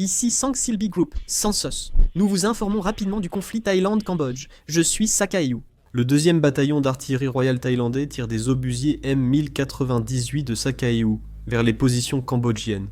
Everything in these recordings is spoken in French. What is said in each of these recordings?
Ici Sang Silby Group, Sansos. Nous vous informons rapidement du conflit Thaïlande-Cambodge. Je suis Sakaeyu. Le 2e bataillon d'artillerie royale thaïlandais tire des obusiers M1098 de Sakaeyu vers les positions cambodgiennes,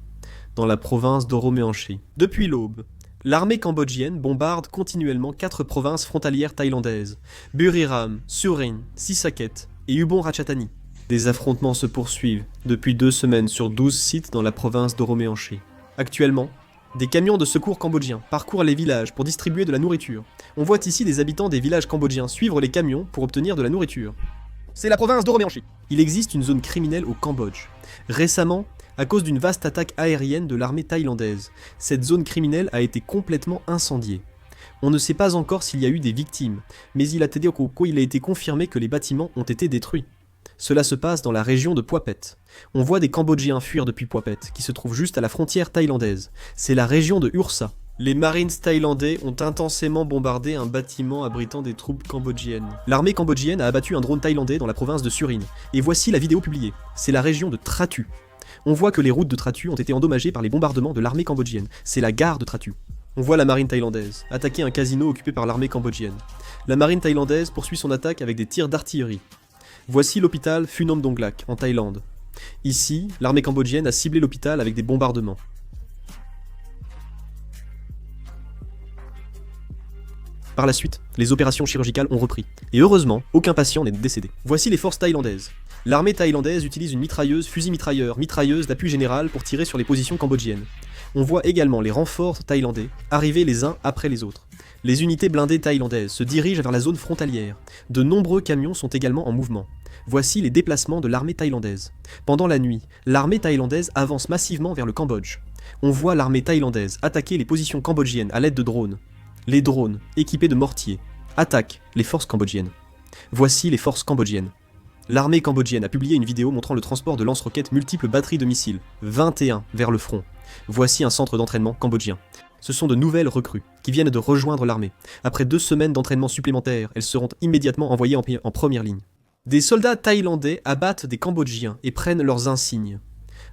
dans la province d'Oromeanchi. Depuis l'aube, l'armée cambodgienne bombarde continuellement 4 provinces frontalières thaïlandaises, Buriram, Surin, Sisaket et Ubon Ratchathani. Des affrontements se poursuivent depuis 2 semaines sur 12 sites dans la province d'Oromeanchi. Actuellement, des camions de secours cambodgiens parcourent les villages pour distribuer de la nourriture. On voit ici des habitants des villages cambodgiens suivre les camions pour obtenir de la nourriture. C'est la province d'Oromeanchi. Il existe une zone criminelle au Cambodge. Récemment, à cause d'une vaste attaque aérienne de l'armée thaïlandaise, cette zone criminelle a été complètement incendiée. On ne sait pas encore s'il y a eu des victimes, mais il a été confirmé que les bâtiments ont été détruits. Cela se passe dans la région de Phua Phet. On voit des Cambodgiens fuir depuis Phua Phet, qui se trouve juste à la frontière thaïlandaise. C'est la région de Ursa. Les Marines thaïlandais ont intensément bombardé un bâtiment abritant des troupes cambodgiennes. L'armée cambodgienne a abattu un drone thaïlandais dans la province de Surin. Et voici la vidéo publiée. C'est la région de Tratu. On voit que les routes de Tratu ont été endommagées par les bombardements de l'armée cambodgienne. C'est la gare de Tratu. On voit la marine thaïlandaise attaquer un casino occupé par l'armée cambodgienne. La marine thaïlandaise poursuit son attaque avec des tirs d'artillerie. Voici l'hôpital Phunom Donglak, en Thaïlande. Ici, l'armée cambodgienne a ciblé l'hôpital avec des bombardements. Par la suite, les opérations chirurgicales ont repris. Et heureusement, aucun patient n'est décédé. Voici les forces thaïlandaises. L'armée thaïlandaise utilise une mitrailleuse, fusil-mitrailleur, mitrailleuse d'appui général pour tirer sur les positions cambodgiennes. On voit également les renforts thaïlandais arriver les uns après les autres. Les unités blindées thaïlandaises se dirigent vers la zone frontalière. De nombreux camions sont également en mouvement. Voici les déplacements de l'armée thaïlandaise. Pendant la nuit, l'armée thaïlandaise avance massivement vers le Cambodge. On voit l'armée thaïlandaise attaquer les positions cambodgiennes à l'aide de drones. Les drones, équipés de mortiers, attaquent les forces cambodgiennes. Voici les forces cambodgiennes. L'armée cambodgienne a publié une vidéo montrant le transport de lance-roquettes multiples batteries de missiles, 21 vers le front. Voici un centre d'entraînement cambodgien. Ce sont de nouvelles recrues qui viennent de rejoindre l'armée. Après 2 semaines d'entraînement supplémentaires, elles seront immédiatement envoyées en première ligne. Des soldats thaïlandais abattent des Cambodgiens et prennent leurs insignes.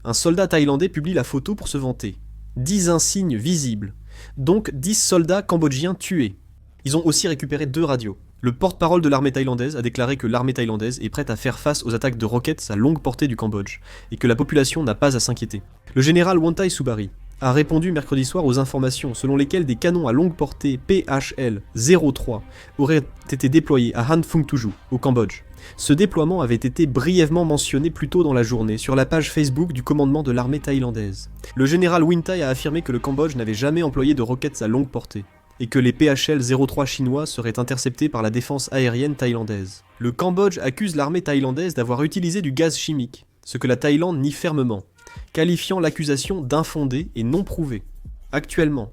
Un soldat thaïlandais publie la photo pour se vanter. 10 insignes visibles, donc 10 soldats cambodgiens tués. Ils ont aussi récupéré 2 radios. Le porte-parole de l'armée thaïlandaise a déclaré que l'armée thaïlandaise est prête à faire face aux attaques de roquettes à longue portée du Cambodge, et que la population n'a pas à s'inquiéter. Le général Wonthai Subari a répondu mercredi soir aux informations selon lesquelles des canons à longue portée PHL-03 auraient été déployés à Han Phung Tuju, au Cambodge. Ce déploiement avait été brièvement mentionné plus tôt dans la journée sur la page Facebook du commandement de l'armée thaïlandaise. Le général Wonthai a affirmé que le Cambodge n'avait jamais employé de roquettes à longue portée, et que les PHL-03 chinois seraient interceptés par la défense aérienne thaïlandaise. Le Cambodge accuse l'armée thaïlandaise d'avoir utilisé du gaz chimique, ce que la Thaïlande nie fermement, qualifiant l'accusation d'infondée et non prouvée. Actuellement,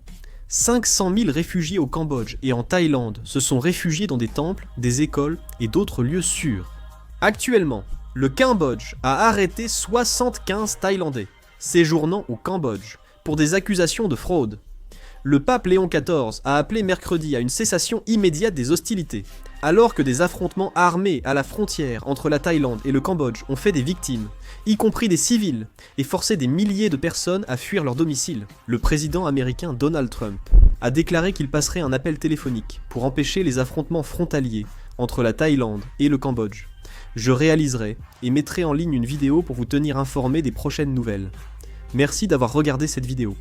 500 000 réfugiés au Cambodge et en Thaïlande se sont réfugiés dans des temples, des écoles et d'autres lieux sûrs. Actuellement, le Cambodge a arrêté 75 Thaïlandais séjournant au Cambodge pour des accusations de fraude. Le pape Léon XIV a appelé mercredi à une cessation immédiate des hostilités, alors que des affrontements armés à la frontière entre la Thaïlande et le Cambodge ont fait des victimes, y compris des civils, et forcé des milliers de personnes à fuir leur domicile. Le président américain Donald Trump a déclaré qu'il passerait un appel téléphonique pour empêcher les affrontements frontaliers entre la Thaïlande et le Cambodge. Je réaliserai et mettrai en ligne une vidéo pour vous tenir informé des prochaines nouvelles. Merci d'avoir regardé cette vidéo.